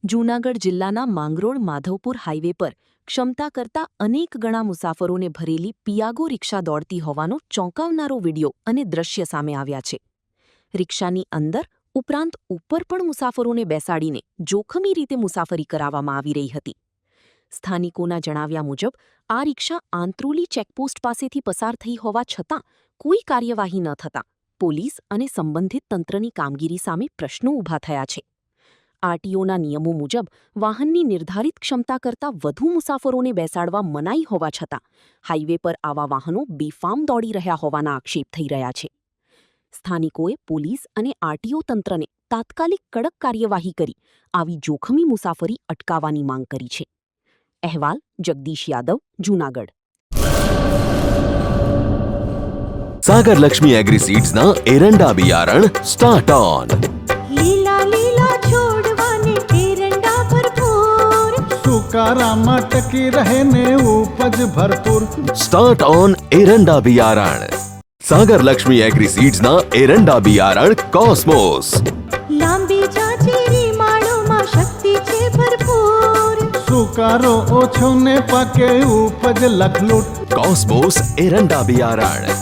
જૂનાગઢ જિલ્લાના માંગરોળ માધવપુર હાઇવે પર ક્ષમતા કરતાં અનેક ગણા મુસાફરોને ભરેલી પિયાગો રિક્ષા દોડતી હોવાનો ચોંકાવનારો વિડિયો અને દ્રશ્ય સામે આવ્યા છે. રિક્ષાની અંદર ઉપરાંત ઉપર પણ મુસાફરોને બેસાડીને જોખમી રીતે મુસાફરી કરાવવામાં આવી રહી હતી. સ્થાનિકોના જણાવ્યા મુજબ આ રિક્ષા આંત્રોલી ચેકપોસ્ટ પાસેથી પસાર થઈ હોવા છતાં કોઈ કાર્યવાહી ન થતાં પોલીસ અને સંબંધિત તંત્રની કામગીરી સામે પ્રશ્નો ઊભા થયા છે. આરટીઓના નિયમો મુજબ વાહનની નિર્ધારિત ક્ષમતા કરતાં વધુ મુસાફરોને બેસાડવા મનાઈ હોવા છતાં હાઇવે પર આવા વાહનો બેફામ દોડી રહ્યા હોવાના આક્ષેપ થઈ રહ્યા છે. સ્થાનિકોએ પોલીસ અને આરટીઓ તંત્રને તાત્કાલિક કડક કાર્યવાહી કરી આવી જોખમી મુસાફરી અટકાવવાની માંગ કરી છે. અહેવાલ જગદીશ યાદવ, જૂનાગઢ. सागर लक्ष्मी एग्रीसीड्स ना एरंडा बियारण स्टार्ट ऑन. લીલા લીલા છોડવાને એરંડા ભરપૂર, સુકારામાં ટકી રહે ને ઉપજ ભરપૂર. स्टार्ट ऑन एरंडा बियारण. सागर लक्ष्मी एग्रीसीड्स ना एरंडा बियारण कॉस्मोस. લાંબી જાચેરી માળોમાં શક્તિ છે ભરપૂર, સુકારો ઓછો ને પાકે ઉપજ લખલૂટ. कॉस्मोस एरंडा बियारण.